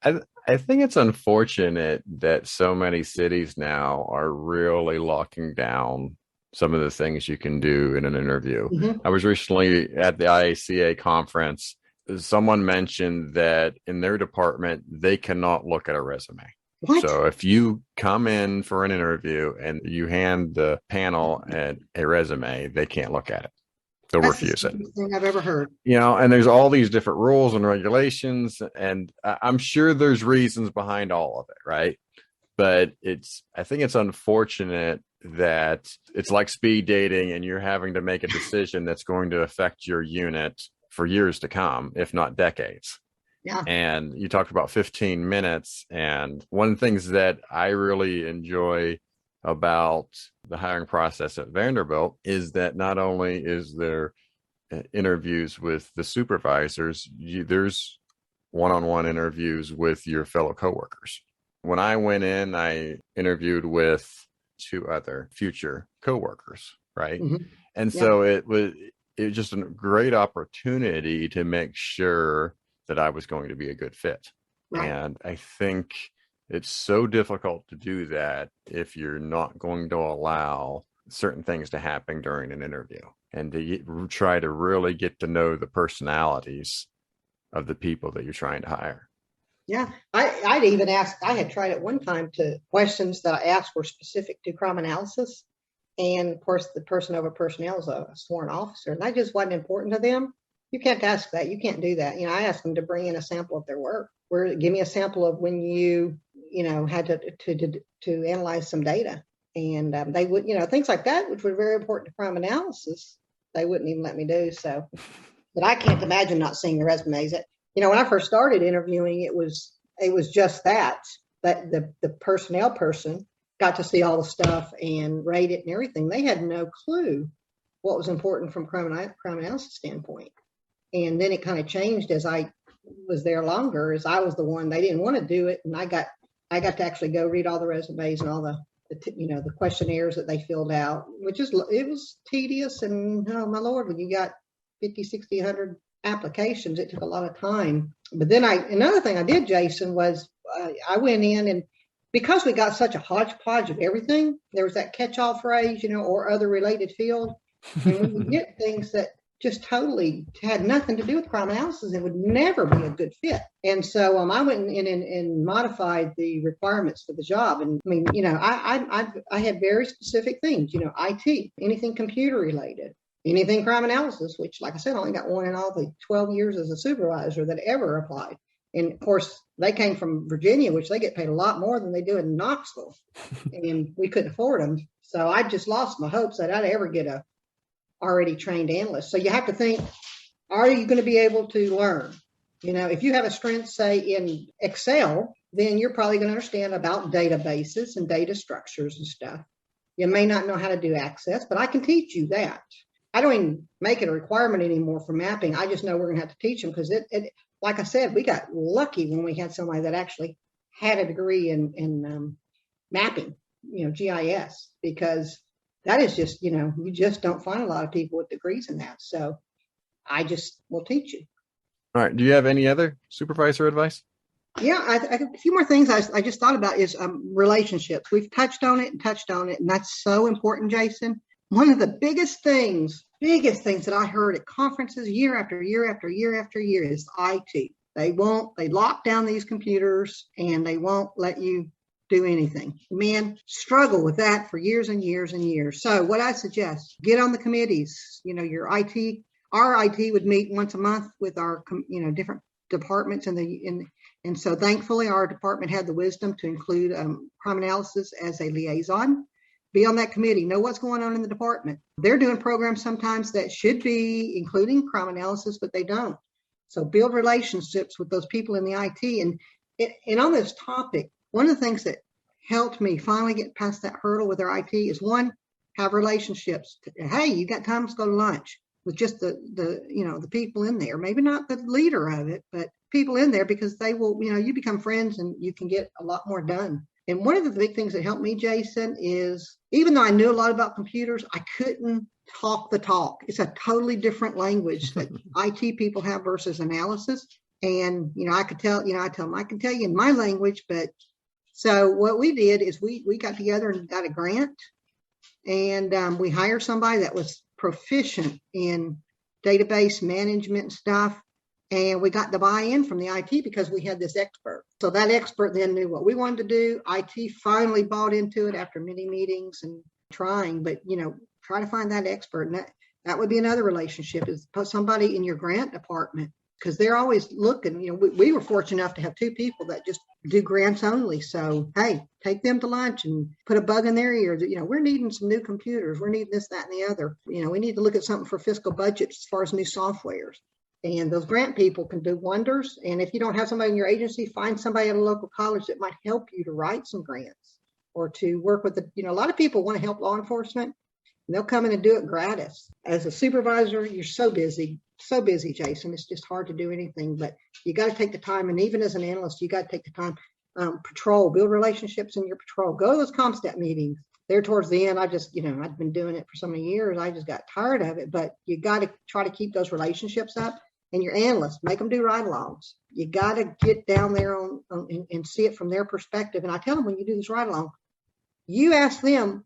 I think it's unfortunate that so many cities now are really locking down some of the things you can do in an interview. Mm-hmm. I was recently at the IACA conference. Someone mentioned that in their department, they cannot look at a resume. What? So if you come in for an interview and you hand the panel a resume, they can't look at it. They'll refuse it. That's the thing I've ever heard. And there's all these different rules and regulations, and I'm sure there's reasons behind all of it, right? But I think it's unfortunate that it's like speed dating and you're having to make a decision that's going to affect your unit for years to come, if not decades. Yeah. And you talked about 15 minutes. And one of the things that I really enjoy about the hiring process at Vanderbilt is that not only is there interviews with the supervisors, there's one-on-one interviews with your fellow coworkers. When I went in, I interviewed with 2 other future coworkers, right? Mm-hmm. And so it was just a great opportunity to make sure that I was going to be a good fit. Right. And I think it's so difficult to do that if you're not going to allow certain things to happen during an interview and to try to really get to know the personalities of the people that you're trying to hire. Yeah, I'd even asked, I had tried at one time to questions that I asked were specific to crime analysis. And of course, the person over personnel is a sworn officer, and that just wasn't important to them. You can't ask that. You can't do that. I asked them to bring in a sample of their work. Give me a sample of when you had to analyze some data. And they would, things like that, which were very important to crime analysis, they wouldn't even let me do. So, but I can't imagine not seeing the resumes. When I first started interviewing, it was just that the personnel person got to see all the stuff and rate it and everything. They had no clue what was important from crime analysis standpoint. And then it kind of changed as I was there longer, as I was the one, they didn't want to do it. And I got to actually go read all the resumes and all the questionnaires that they filled out, it was tedious. And oh my Lord, when you got 50, 60, 100 applications, it took a lot of time. But then another thing I did, Jason, was I went in, and because we got such a hodgepodge of everything, there was that catch-all phrase, or other related field. And when you get things that just totally had nothing to do with crime analysis, it would never be a good fit. And so I went in and modified the requirements for the job. And I mean, I had very specific things, IT, anything computer related, anything crime analysis, which, like I said, I only got one in all the 12 years as a supervisor that ever applied. And of course, they came from Virginia, which they get paid a lot more than they do in Knoxville. And we couldn't afford them. So I just lost my hopes that I'd ever get a already trained analyst. So you have to think, are you going to be able to learn? If you have a strength, say, in Excel, then you're probably going to understand about databases and data structures and stuff. You may not know how to do Access, but I can teach you that. I don't even make it a requirement anymore for mapping. I just know we're going to have to teach them because it like I said, we got lucky when we had somebody that actually had a degree in mapping. GIS, because that is just, you just don't find a lot of people with degrees in that. So I just will teach you. All right. Do you have any other supervisor advice? Yeah, a few more things I just thought about is relationships. We've touched on it, and that's so important, Jason. One of the biggest things that I heard at conferences year after year after year after year is IT. They lock down these computers and they won't let you do anything. Men struggle with that for years and years and years. So what I suggest, get on the committees. Your IT, our IT would meet once a month with our, different departments and so thankfully our department had the wisdom to include Crime Analysis as a liaison. Be on that committee, know what's going on in the department. They're doing programs sometimes that should be including Crime Analysis, but they don't. So build relationships with those people in the IT. And on this topic, one of the things that helped me finally get past that hurdle with our IT is, one, have relationships. Hey, you got time to go to lunch with just the people in there, maybe not the leader of it, but people in there, because they will, you become friends and you can get a lot more done. And one of the big things that helped me, Jason, is even though I knew a lot about computers, I couldn't talk the talk. It's a totally different language that IT people have versus analysis. And, I could tell, I tell them, I can tell you in my language, but so what we did is we got together and got a grant, and we hired somebody that was proficient in database management stuff. And we got the buy-in from the IT because we had this expert. So that expert then knew what we wanted to do. IT finally bought into it after many meetings and trying, but, try to find that expert. And that would be another relationship, is put somebody in your grant department, because they're always looking. We were fortunate enough to have two people that just do grants only. So, hey, take them to lunch and put a bug in their ear that, we're needing some new computers. We're needing this, that, and the other. We need to look at something for fiscal budgets as far as new softwares. And those grant people can do wonders. And if you don't have somebody in your agency, find somebody at a local college that might help you to write some grants or to work with a lot of people want to help law enforcement, and they'll come in and do it gratis. As a supervisor, you're so busy, Jason. It's just hard to do anything, but you got to take the time. And even as an analyst, you got to take the time, patrol, build relationships in your patrol, go to those CompStat meetings. There towards the end, I just, I'd been doing it for so many years. I just got tired of it, but you got to try to keep those relationships up. And your analysts, make them do ride-alongs. You got to get down there and see it from their perspective. And I tell them, when you do this ride-along, you ask them,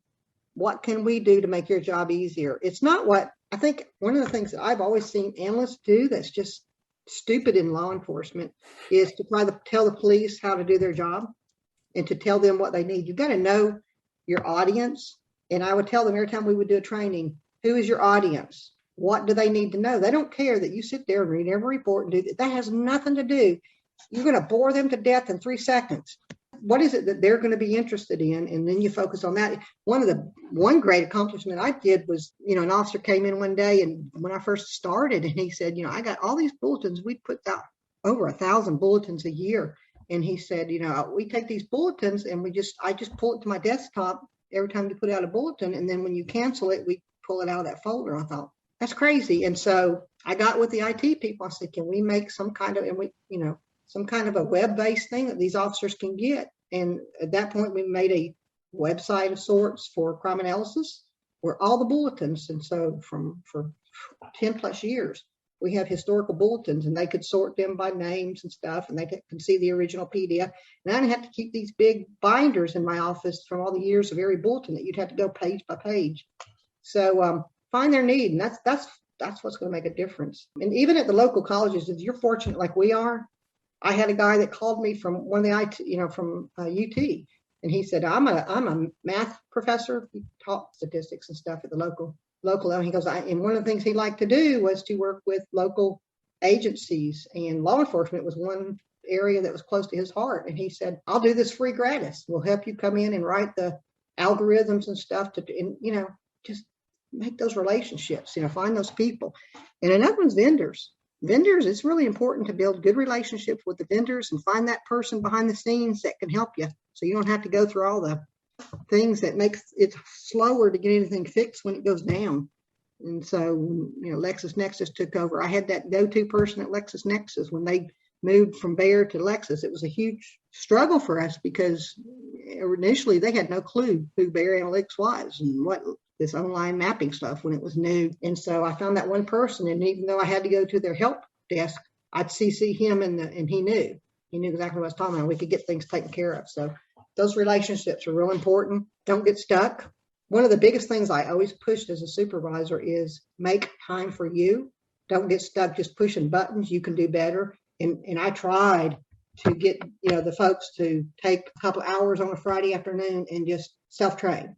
what can we do to make your job easier? It's not what I think. One of the things that I've always seen analysts do that's just stupid in law enforcement is to try to tell the police how to do their job and to tell them what they need. You've got to know your audience. And I would tell them every time we would do a training, who is your audience? What do they need to know? They don't care that you sit there and read every report and do that. That has nothing to do. You're going to bore them to death in 3 seconds. What is it that they're going to be interested in? And then you focus on that. One great accomplishment I did was, an officer came in one day, and when I first started, and he said, I got all these bulletins. We put out over 1,000 bulletins a year. And he said, we take these bulletins and I just pull it to my desktop every time you put out a bulletin. And then when you cancel it, we pull it out of that folder. I thought, that's crazy. And so I got with the IT people. I said, can we make some kind of a web-based thing that these officers can get? And at that point, we made a website of sorts for Crime Analysis, where all the bulletins, and so for 10 plus years, we have historical bulletins, and they could sort them by names and stuff, and they can see the original PDF. And I didn't have to keep these big binders in my office from all the years of every bulletin that you'd have to go page by page. So find their need, and that's what's going to make a difference. And even at the local colleges, if you're fortunate like we are, I had a guy that called me from one of the IT, from UT, and he said, I'm a math professor. He taught statistics and stuff at the local level. He goes, and one of the things he liked to do was to work with local agencies, and law enforcement was one area that was close to his heart. And he said, I'll do this free gratis. We'll help you come in and write the algorithms and stuff just make those relationships, find those people. And another one's vendors. Vendors, it's really important to build good relationships with the vendors and find that person behind the scenes that can help you, so you don't have to go through all the things that makes it slower to get anything fixed when it goes down. And so, LexisNexis took over. I had that go-to person at LexisNexis when they moved from Bade to Lexus, it was a huge struggle for us because initially they had no clue who Bade Analytics was and what this online mapping stuff when it was new. And so I found that one person, and even though I had to go to their help desk, I'd CC him and he knew exactly what I was talking about. We could get things taken care of. So those relationships are real important. Don't get stuck. One of the biggest things I always pushed as a supervisor is make time for you. Don't get stuck just pushing buttons. You can do better. And I tried to get, the folks to take a couple hours on a Friday afternoon and just self-train.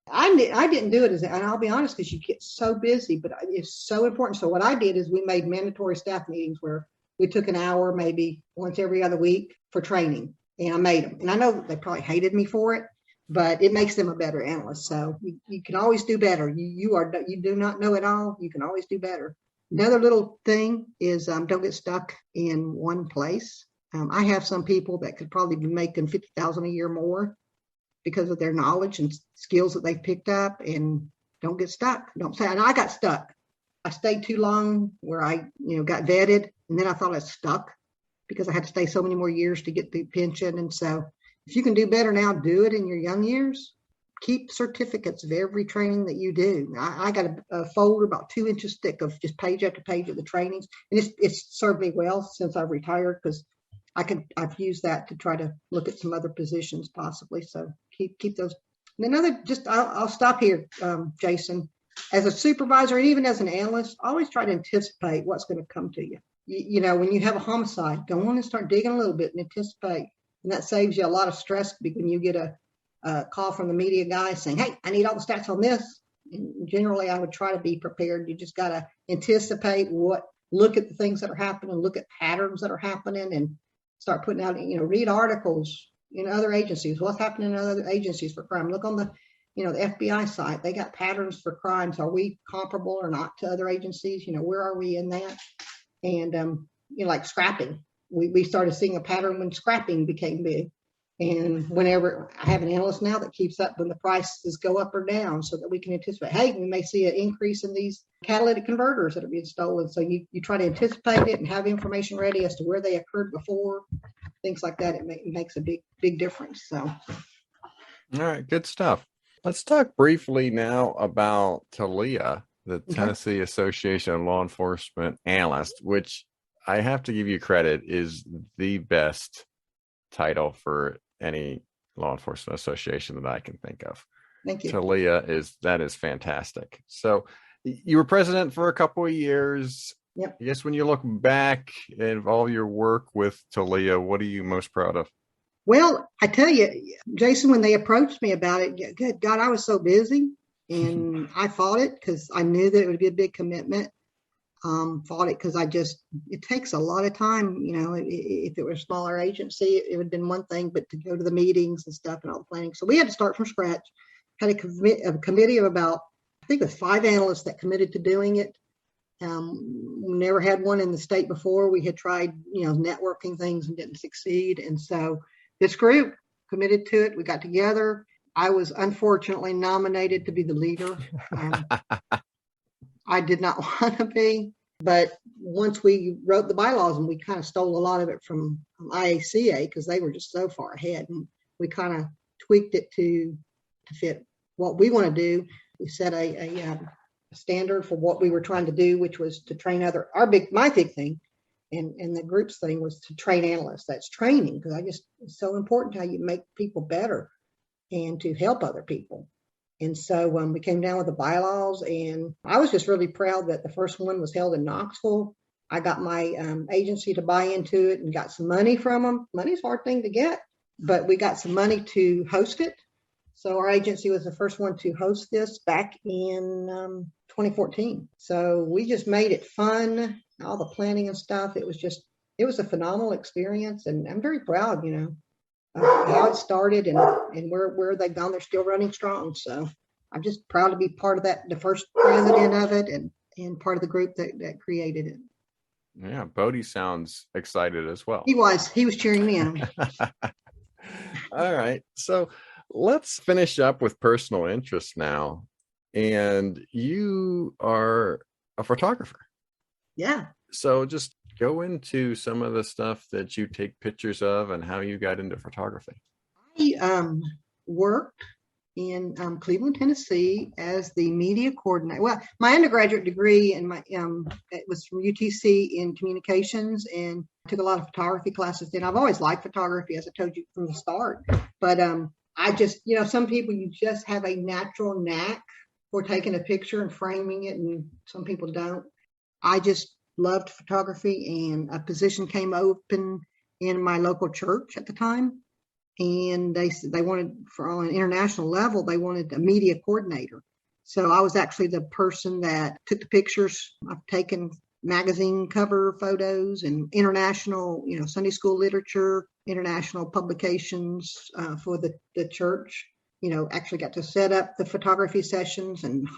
I didn't do it and I'll be honest, because you get so busy, but it's so important. So what I did is we made mandatory staff meetings where we took an hour, maybe once every other week for training. And I made them. And I know they probably hated me for it, but it makes them a better analyst. So you can always do better. You do not know it all. You can always do better. Another little thing is don't get stuck in one place. I have some people that could probably be making $50,000 a year more because of their knowledge and skills that they've picked up, and don't get stuck. Don't say, and I got stuck. I stayed too long where I, got vetted, and then I thought I was stuck because I had to stay so many more years to get the pension. And so if you can do better now, do it in your young years. Keep certificates of every training that you do. I got a folder about 2 inches thick of just page after page of the trainings. And it's served me well since I've retired, because I've used that to try to look at some other positions possibly. So keep those. And I'll stop here, Jason. As a supervisor, and even as an analyst, always try to anticipate what's going to come to you. When you have a homicide, go on and start digging a little bit and anticipate. And that saves you a lot of stress when you get a call from the media guy saying, hey, I need all the stats on this. And generally, I would try to be prepared. You just got to anticipate look at the things that are happening, look at patterns that are happening, and start putting out, read articles in other agencies. What's happening in other agencies for crime? Look on the FBI site. They got patterns for crimes. Are we comparable or not to other agencies? Where are we in that? And, like scrapping. We started seeing a pattern when scrapping became big. And whenever I have an analyst now that keeps up when the prices go up or down so that we can anticipate, hey, we may see an increase in these catalytic converters that are being stolen. So you try to anticipate it and have information ready as to where they occurred before, things like that. It makes a big difference. So. All right, good stuff. Let's talk briefly now about TALEA, the Tennessee Association of Law Enforcement Analysts, which I have to give you credit is the best title for any law enforcement association that I can think of. Thank you. TALEA is fantastic. So you were president for a couple of years. Yep. I guess when you look back at all your work with TALEA, what are you most proud of? Well, I tell you, Jason, when they approached me about it, good God, I was so busy, and I fought it because I knew that it would be a big commitment. Fought it because it takes a lot of time. If it were a smaller agency, it would have been one thing, but to go to the meetings and stuff and all the planning. So we had to start from scratch. Had a committee of about, I think it was 5 analysts that committed to doing it. We never had one in the state before. We had tried, networking things and didn't succeed. And so this group committed to it. We got together. I was unfortunately nominated to be the leader. I did not want to be, but once we wrote the bylaws, and we kind of stole a lot of it from IACA because they were just so far ahead, and we kind of tweaked it to fit what we want to do. We set a standard for what we were trying to do, which was to train my big thing, and the group's thing was to train analysts. That's training, because it's so important how you make people better and to help other people. And so we came down with the bylaws, and I was just really proud that the first one was held in Knoxville. I got my agency to buy into it and got some money from them. Money's a hard thing to get, but we got some money to host it. So our agency was the first one to host this back in 2014. So we just made it fun, all the planning and stuff. It was a phenomenal experience, and I'm very proud, how it started and where they've gone. They're still running strong. So I'm just proud to be part of that, the first president of it, and part of the group that created it. Yeah, Bade sounds excited as well. He was cheering me on. All right. So let's finish up with personal interest now. And you are a photographer. Yeah. So just go into some of the stuff that you take pictures of and how you got into photography. I worked in Cleveland, Tennessee as the media coordinator. Well, my undergraduate degree and it was from UTC in communications, and I took a lot of photography classes. And I've always liked photography, as I told you from the start. But I just, some people, you just have a natural knack for taking a picture and framing it, and some people don't. I just loved photography, and a position came open in my local church at the time. And they wanted, for on an international level, they wanted a media coordinator. So I was actually the person that took the pictures. I've taken magazine cover photos and international, Sunday school literature, international publications for the church. Actually got to set up the photography sessions and,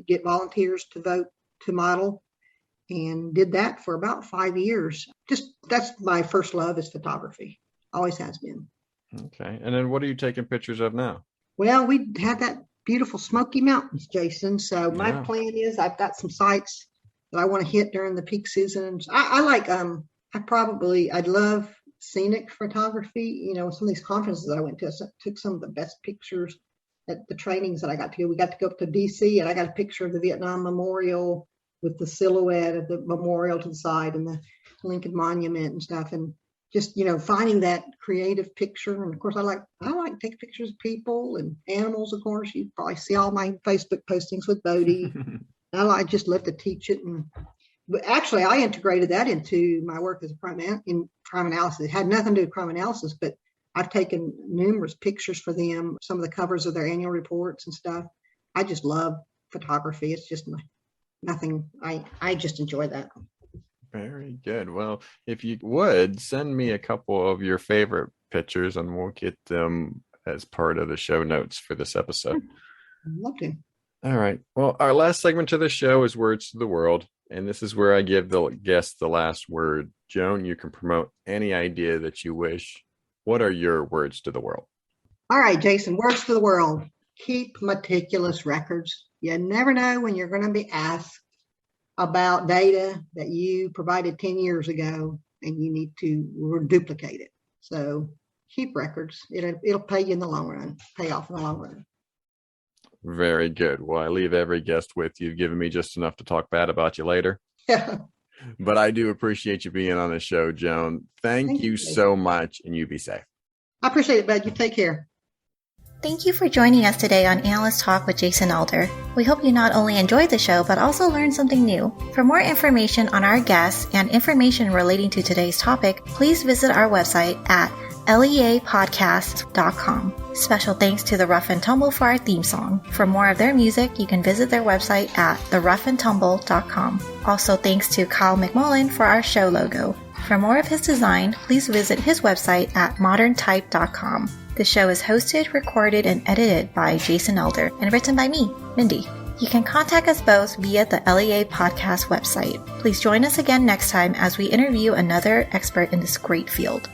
get volunteers to vote to model, and did that for about 5 years. That's my first love, is photography. Always has been. Okay. And then what are you taking pictures of now? Well, we have that beautiful Smoky Mountains, Jason. So my plan is I've got some sites that I want to hit during the peak seasons. I'd love scenic photography. Some of these conferences I went to, I took some of the best pictures at the trainings that I got to go. We got to go up to DC, and I got a picture of the Vietnam Memorial with the silhouette of the memorial to the side and the Lincoln Monument and stuff. And just, finding that creative picture. And of course, I like to take pictures of people and animals, of course. You probably see all my Facebook postings with Bade. I just love to teach it. But actually, I integrated that into my work as a crime analysis. It had nothing to do with crime analysis, but I've taken numerous pictures for them, some of the covers of their annual reports and stuff. I just love photography. It's just nothing. I just enjoy that. Very good. Well, if you would send me a couple of your favorite pictures, and we'll get them as part of the show notes for this episode. I'd love to. All right. Well, our last segment to the show is Words to the World. And this is where I give the guest the last word. Joan, you can promote any idea that you wish. What are your words to the world? All right, Jason, words to the world. Keep meticulous records. You never know when you're going to be asked about data that you provided 10 years ago, and you need to duplicate it. So keep records. It'll pay you in the long run, pay off in the long run. Very good. Well, I leave every guest with you've given me just enough to talk bad about you later. But I do appreciate you being on the show, Joan. Thank you so much, and you be safe. I appreciate it, bud. You take care. Thank you for joining us today on Analyst Talk with Jason Alder. We hope you not only enjoyed the show, but also learned something new. For more information on our guests and information relating to today's topic, please visit our website at leapodcast.com. Special thanks to the Rough and Tumble for our theme song. For more of their music, you can visit their website at theroughandtumble.com. Also thanks to Kyle McMullen for our show logo. For more of his design, please visit his website at moderntype.com. The show is hosted, recorded, and edited by Jason Alder and written by me, Mindy. You can contact us both via the LEA podcast website. Please join us again next time as we interview another expert in this great field.